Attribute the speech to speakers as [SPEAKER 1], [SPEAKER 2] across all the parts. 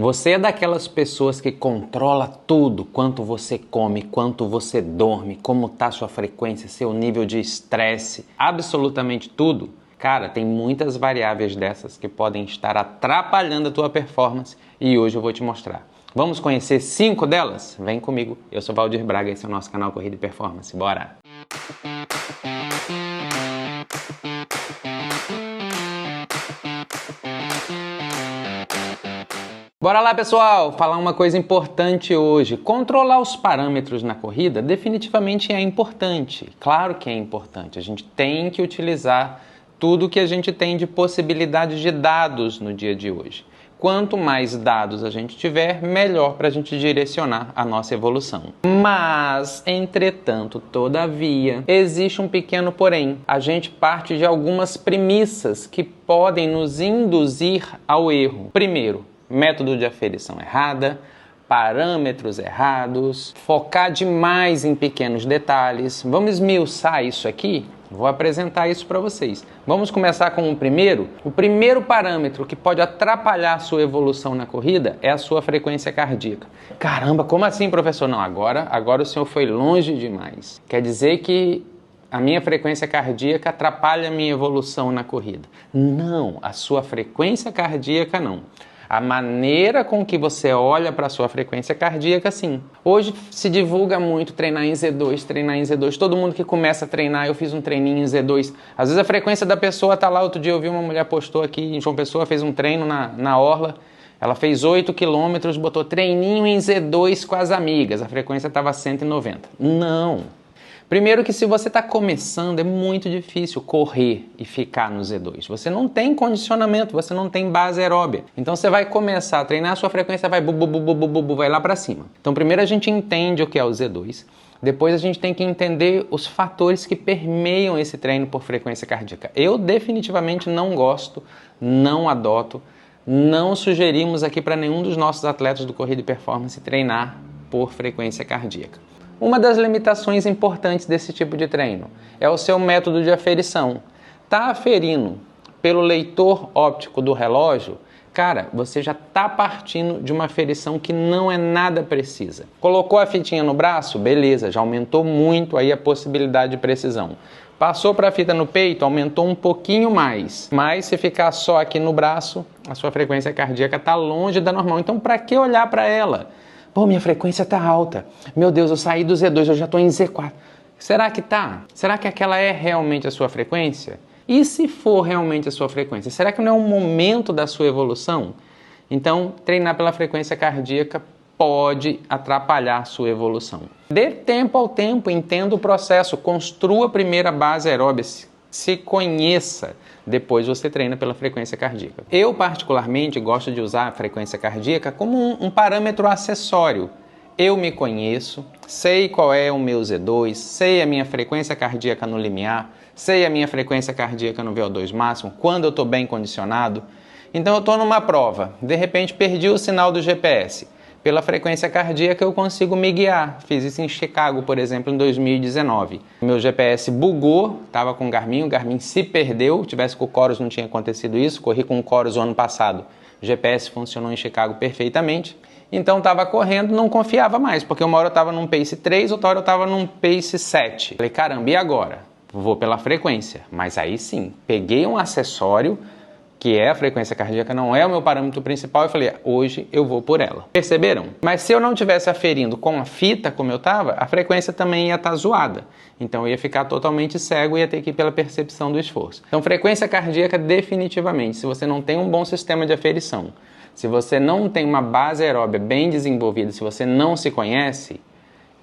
[SPEAKER 1] Você é daquelas pessoas que controla tudo, quanto você come, quanto você dorme, como está sua frequência, seu nível de estresse, absolutamente tudo? Cara, tem muitas variáveis dessas que podem estar atrapalhando a tua performance e hoje eu vou te mostrar. Vamos conhecer 5 delas? Vem comigo, eu sou Valdir Braga, esse é o nosso canal Corrida e Performance, bora! Bora lá, pessoal! Falar uma coisa importante hoje. Controlar os parâmetros na corrida definitivamente é importante. Claro que é importante. A gente tem que utilizar tudo que a gente tem de possibilidades de dados no dia de hoje. Quanto mais dados a gente tiver, melhor para a gente direcionar a nossa evolução. Mas, entretanto, todavia, existe um pequeno porém. A gente parte de algumas premissas que podem nos induzir ao erro. Primeiro, método de aferição errada, parâmetros errados, focar demais em pequenos detalhes. Vamos esmiuçar isso aqui? Vou apresentar isso para vocês. Vamos começar com o primeiro. O primeiro parâmetro que pode atrapalhar a sua evolução na corrida é a sua frequência cardíaca. Caramba, como assim, professor? Não, agora o senhor foi longe demais. Quer dizer que a minha frequência cardíaca atrapalha a minha evolução na corrida. Não, a sua frequência cardíaca não. A maneira com que você olha para a sua frequência cardíaca, sim. Hoje se divulga muito treinar em Z2, treinar em Z2. Todo mundo que começa a treinar, eu fiz um treininho em Z2. Às vezes a frequência da pessoa está lá. Outro dia eu vi uma mulher postou aqui em João Pessoa, fez um treino na orla. Ela fez 8 quilômetros, botou treininho em Z2 com as amigas. A frequência estava 190. Não. Primeiro que se você está começando, é muito difícil correr e ficar no Z2. Você não tem condicionamento, você não tem base aeróbia. Então você vai começar a treinar, a sua frequência vai vai lá para cima. Então primeiro a gente entende o que é o Z2. Depois a gente tem que entender os fatores que permeiam esse treino por frequência cardíaca. Eu definitivamente não gosto, não adoto, não sugerimos aqui para nenhum dos nossos atletas do Corrida e Performance treinar por frequência cardíaca. Uma das limitações importantes desse tipo de treino é o seu método de aferição. Está aferindo pelo leitor óptico do relógio, cara, você já está partindo de uma aferição que não é nada precisa. Colocou a fitinha no braço? Beleza, já aumentou muito aí a possibilidade de precisão. Passou para a fita no peito, aumentou um pouquinho mais. Mas se ficar só aqui no braço, a sua frequência cardíaca está longe da normal. Então, para que olhar para ela? Pô, minha frequência tá alta. Meu Deus, eu saí do Z2, eu já tô em Z4. Será que tá? Será que aquela é realmente a sua frequência? E se for realmente a sua frequência, será que não é um momento da sua evolução? Então, treinar pela frequência cardíaca pode atrapalhar a sua evolução. Dê tempo ao tempo, entenda o processo, construa a primeira base aeróbica, se conheça, depois você treina pela frequência cardíaca. Eu particularmente gosto de usar a frequência cardíaca como um parâmetro acessório. Eu me conheço, sei qual é o meu Z2, sei a minha frequência cardíaca no limiar, sei a minha frequência cardíaca no VO2 máximo, quando eu estou bem condicionado. Então eu estou numa prova, de repente perdi o sinal do GPS. Pela frequência cardíaca eu consigo me guiar. Fiz isso em Chicago, por exemplo, em 2019. Meu GPS bugou, estava com o Garmin se perdeu. Tivesse com o Chorus não tinha acontecido isso. Corri com o Chorus o ano passado. O GPS funcionou em Chicago perfeitamente. Então estava correndo, não confiava mais, porque uma hora eu estava num pace 3, outra hora eu estava num pace 7. Falei, caramba, e agora? Vou pela frequência. Mas aí sim, peguei um acessório, que é a frequência cardíaca, não é o meu parâmetro principal, eu falei, hoje eu vou por ela. Perceberam? Mas se eu não estivesse aferindo com a fita como eu estava, a frequência também ia estar zoada. Então eu ia ficar totalmente cego e ia ter que ir pela percepção do esforço. Então frequência cardíaca definitivamente, se você não tem um bom sistema de aferição, se você não tem uma base aeróbia bem desenvolvida, se você não se conhece,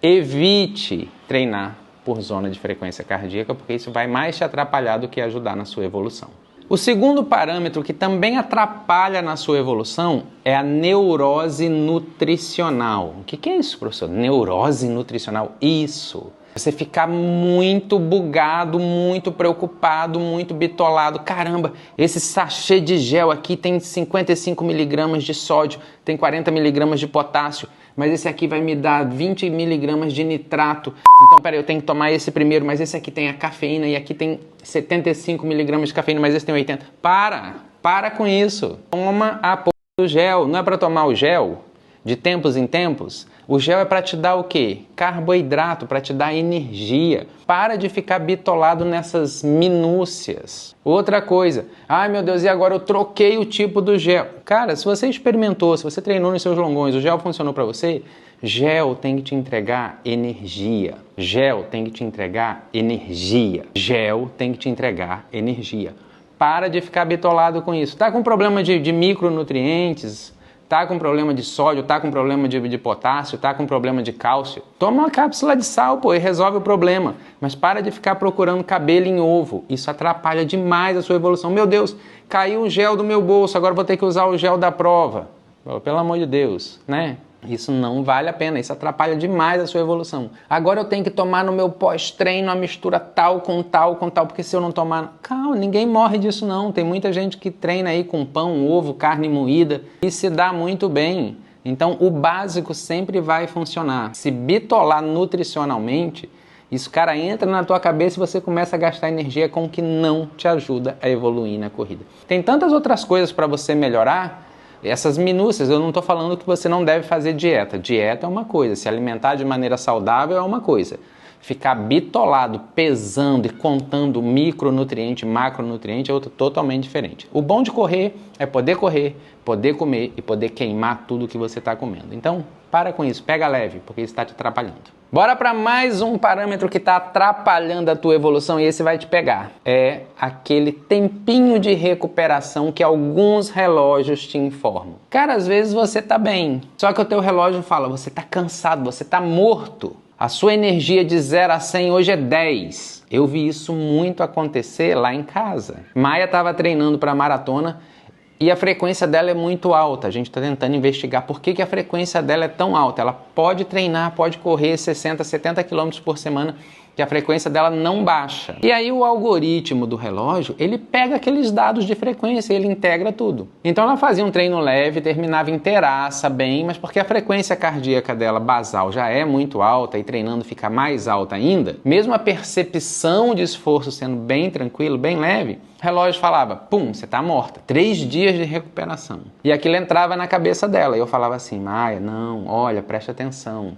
[SPEAKER 1] evite treinar por zona de frequência cardíaca, porque isso vai mais te atrapalhar do que ajudar na sua evolução. O segundo parâmetro que também atrapalha na sua evolução é a neurose nutricional. O que é isso, professor? Neurose nutricional? Isso. Você ficar muito bugado, muito preocupado, muito bitolado. Caramba, esse sachê de gel aqui tem 55 miligramas de sódio, tem 40 miligramas de potássio, mas esse aqui vai me dar 20 miligramas de nitrato. Então, peraí, eu tenho que tomar esse primeiro, mas esse aqui tem a cafeína e aqui tem 75 miligramas de cafeína, mas esse tem 80. Para com isso. Toma a do gel, não é para tomar o gel de tempos em tempos? O gel é para te dar o quê? Carboidrato, para te dar energia. Para de ficar bitolado nessas minúcias. Outra coisa, ai meu Deus, e agora eu troquei o tipo do gel. Cara, se você experimentou, se você treinou nos seus longões, o gel funcionou para você, gel tem que te entregar energia. Gel tem que te entregar energia. Gel tem que te entregar energia. Para de ficar bitolado com isso. Tá com problema de micronutrientes, tá com problema de sódio, tá com problema de potássio, tá com problema de cálcio. Toma uma cápsula de sal, pô, e resolve o problema. Mas para de ficar procurando cabelo em ovo. Isso atrapalha demais a sua evolução. Meu Deus, caiu o gel do meu bolso, agora vou ter que usar o gel da prova. Pelo amor de Deus, né? Isso não vale a pena, isso atrapalha demais a sua evolução. Agora eu tenho que tomar no meu pós-treino a mistura tal com tal, porque se eu não tomar... Calma, ninguém morre disso não. Tem muita gente que treina aí com pão, ovo, carne moída e se dá muito bem. Então o básico sempre vai funcionar. Se bitolar nutricionalmente, isso, cara, entra na tua cabeça e você começa a gastar energia com o que não te ajuda a evoluir na corrida. Tem tantas outras coisas para você melhorar. Essas minúcias, eu não estou falando que você não deve fazer dieta. Dieta é uma coisa, se alimentar de maneira saudável é uma coisa. Ficar bitolado, pesando e contando micronutriente, macronutriente é outra totalmente diferente. O bom de correr é poder correr, poder comer e poder queimar tudo que você está comendo. Então, para com isso, pega leve, porque isso está te atrapalhando. Bora para mais um parâmetro que está atrapalhando a tua evolução e esse vai te pegar. É aquele tempinho de recuperação que alguns relógios te informam. Cara, às vezes você tá bem, só que o teu relógio fala, você tá cansado, você tá morto. A sua energia de 0 a 100 hoje é 10. Eu vi isso muito acontecer lá em casa. Maia estava treinando para maratona e a frequência dela é muito alta. A gente está tentando investigar por que a frequência dela é tão alta. Ela pode treinar, pode correr 60, 70 km por semana, que a frequência dela não baixa. E aí o algoritmo do relógio, ele pega aqueles dados de frequência e ele integra tudo. Então ela fazia um treino leve, terminava inteiraça, bem, mas porque a frequência cardíaca dela basal já é muito alta e treinando fica mais alta ainda, mesmo a percepção de esforço sendo bem tranquilo, bem leve, o relógio falava, pum, você tá morta. 3 dias de recuperação. E aquilo entrava na cabeça dela. E eu falava assim, Maia, não, olha, presta atenção.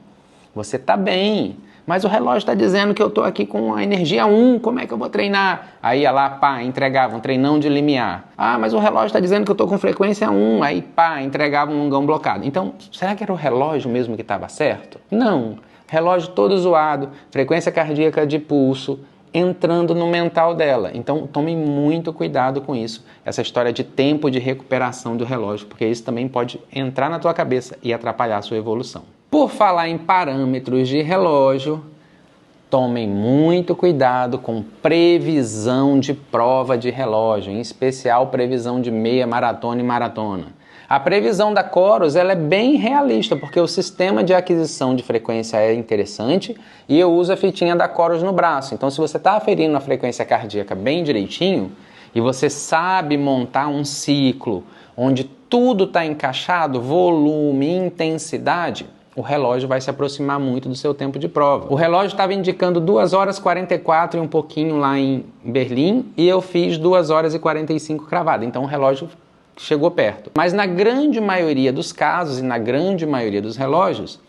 [SPEAKER 1] Você tá bem. Mas o relógio está dizendo que eu estou aqui com a energia 1, como é que eu vou treinar? Aí ia lá, pá, entregava um treinão de limiar. Ah, mas o relógio está dizendo que eu estou com frequência 1, aí pá, entregava um longão blocado. Então, será que era o relógio mesmo que estava certo? Não, relógio todo zoado, frequência cardíaca de pulso, entrando no mental dela. Então, tome muito cuidado com isso, essa história de tempo de recuperação do relógio, porque isso também pode entrar na tua cabeça e atrapalhar a sua evolução. Por falar em parâmetros de relógio, tomem muito cuidado com previsão de prova de relógio, em especial previsão de meia maratona e maratona. A previsão da Coros ela é bem realista, porque o sistema de aquisição de frequência é interessante e eu uso a fitinha da Coros no braço. Então, se você está aferindo a frequência cardíaca bem direitinho e você sabe montar um ciclo onde tudo está encaixado, volume, intensidade, o relógio vai se aproximar muito do seu tempo de prova. O relógio estava indicando 2 horas 44 e um pouquinho lá em Berlim e eu fiz 2 horas e 45 cravada. Então o relógio chegou perto. Mas na grande maioria dos casos e na grande maioria dos relógios,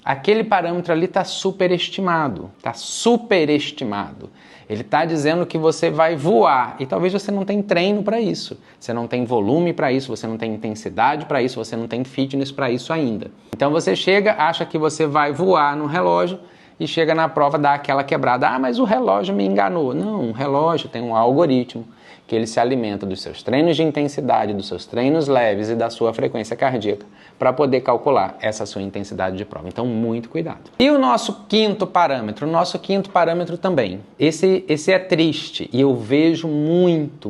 [SPEAKER 1] aquele parâmetro ali está superestimado. Está superestimado. Ele está dizendo que você vai voar e talvez você não tenha treino para isso. Você não tem volume para isso, você não tem intensidade para isso, você não tem fitness para isso ainda. Então você chega, acha que você vai voar no relógio e chega na prova, dá aquela quebrada. Ah, mas o relógio me enganou. Não, o relógio tem um algoritmo que ele se alimenta dos seus treinos de intensidade, dos seus treinos leves e da sua frequência cardíaca para poder calcular essa sua intensidade de prova. Então, muito cuidado. E o nosso quinto parâmetro? O nosso quinto parâmetro também. Esse é triste e eu vejo muito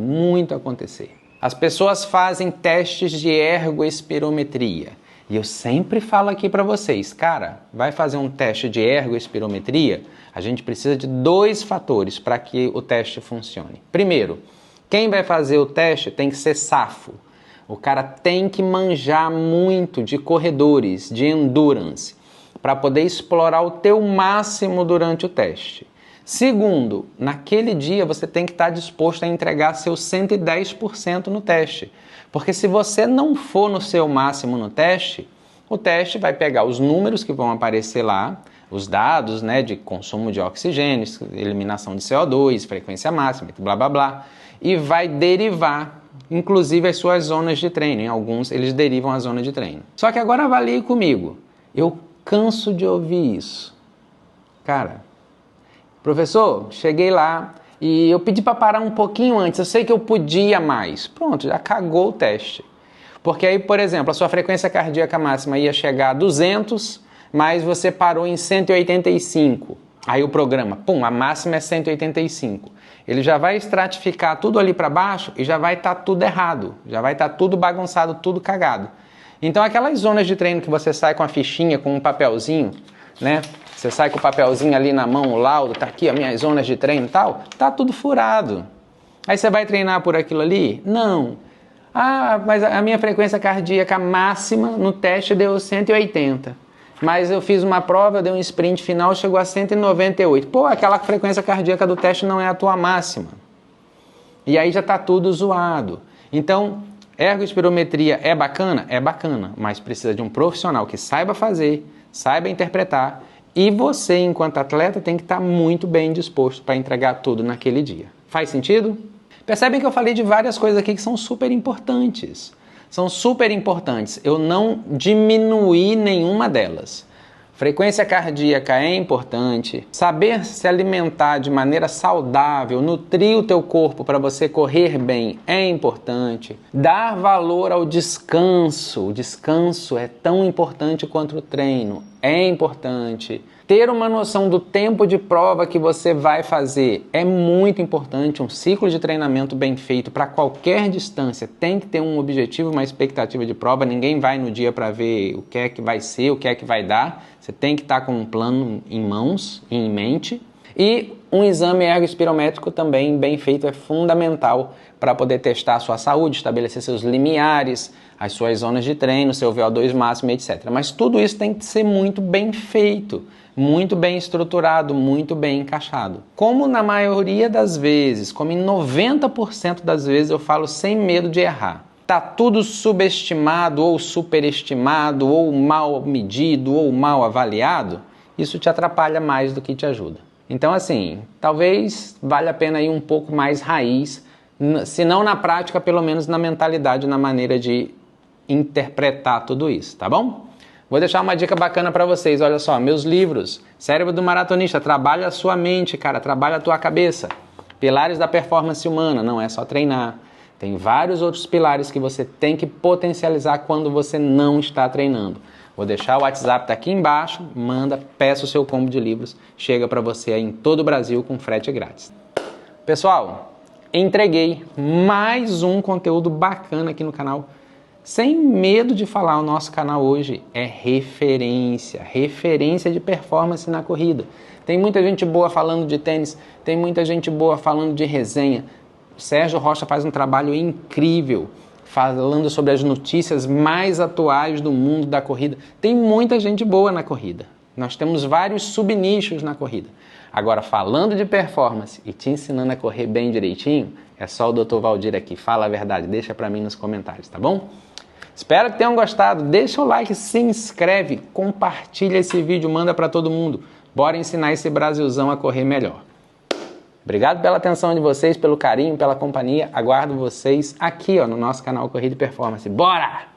[SPEAKER 1] acontecer. As pessoas fazem testes de ergoespirometria. E eu sempre falo aqui para vocês, cara, vai fazer um teste de ergoespirometria, a gente precisa de 2 fatores para que o teste funcione. Primeiro, quem vai fazer o teste tem que ser safo. O cara tem que manjar muito de corredores, de endurance, para poder explorar o teu máximo durante o teste. Segundo, naquele dia você tem que estar disposto a entregar seus 110% no teste. Porque se você não for no seu máximo no teste, o teste vai pegar os números que vão aparecer lá, os dados, né, de consumo de oxigênio, eliminação de CO2, frequência máxima, blá blá blá, e vai derivar, inclusive, as suas zonas de treino. Em alguns, eles derivam a zona de treino. Só que agora avalie comigo. Eu canso de ouvir isso. Cara, professor, cheguei lá e eu pedi para parar um pouquinho antes. Eu sei que eu podia mais. Pronto, já cagou o teste. Porque aí, por exemplo, a sua frequência cardíaca máxima ia chegar a 200, mas você parou em 185. Aí o programa, pum, a máxima é 185. Ele já vai estratificar tudo ali para baixo e já vai estar tudo errado. Já vai estar tudo bagunçado, tudo cagado. Então aquelas zonas de treino que você sai com a fichinha, com um papelzinho, né? Você sai com o papelzinho ali na mão, o laudo, tá aqui as minhas zonas de treino e tal, tá tudo furado. Aí você vai treinar por aquilo ali? Não. Ah, mas a minha frequência cardíaca máxima no teste deu 180. Mas eu fiz uma prova, eu dei um sprint final, chegou a 198. Pô, aquela frequência cardíaca do teste não é a tua máxima. E aí já tá tudo zoado. Então, ergospirometria é bacana? É bacana, mas precisa de um profissional que saiba fazer, saiba interpretar. E você, enquanto atleta, tem que estar muito bem disposto para entregar tudo naquele dia. Faz sentido? Percebem que eu falei de várias coisas aqui que são super importantes. São super importantes. Eu não diminuí nenhuma delas. Frequência cardíaca é importante. Saber se alimentar de maneira saudável, nutrir o teu corpo para você correr bem é importante. Dar valor ao descanso. O descanso é tão importante quanto o treino. É importante. Ter uma noção do tempo de prova que você vai fazer é muito importante. Um ciclo de treinamento bem feito para qualquer distância tem que ter um objetivo, uma expectativa de prova. Ninguém vai no dia para ver o que é que vai ser, o que é que vai dar. Você tem que estar com um plano em mãos, em mente. E um exame ergospirométrico também bem feito é fundamental para poder testar a sua saúde, estabelecer seus limiares, as suas zonas de treino, seu VO2 máximo, etc. Mas tudo isso tem que ser muito bem feito, muito bem estruturado, muito bem encaixado. Como na maioria das vezes, como em 90% das vezes eu falo sem medo de errar. Tá tudo subestimado ou superestimado ou mal medido ou mal avaliado, isso te atrapalha mais do que te ajuda. Então assim, talvez valha a pena ir um pouco mais raiz, se não na prática, pelo menos na mentalidade, na maneira de interpretar tudo isso, tá bom? Vou deixar uma dica bacana para vocês, olha só, meus livros, Cérebro do Maratonista, trabalha a sua mente, cara, trabalha a tua cabeça. Pilares da Performance Humana, não é só treinar. Tem vários outros pilares que você tem que potencializar quando você não está treinando. Vou deixar o WhatsApp tá aqui embaixo, manda, peça o seu combo de livros, chega para você aí em todo o Brasil com frete grátis. Pessoal, entreguei mais um conteúdo bacana aqui no canal. Sem medo de falar, o nosso canal hoje é referência de performance na corrida. Tem muita gente boa falando de tênis, tem muita gente boa falando de resenha. O Sérgio Rocha faz um trabalho incrível, falando sobre as notícias mais atuais do mundo da corrida. Tem muita gente boa na corrida. Nós temos vários subnichos na corrida. Agora, falando de performance e te ensinando a correr bem direitinho, é só o Dr. Valdir aqui. Fala a verdade, deixa pra mim nos comentários, tá bom? Espero que tenham gostado. Deixa o like, se inscreve, compartilha esse vídeo, manda pra todo mundo. Bora ensinar esse Brasilzão a correr melhor. Obrigado pela atenção de vocês, pelo carinho, pela companhia. Aguardo vocês aqui no nosso canal Corrida e Performance. Bora!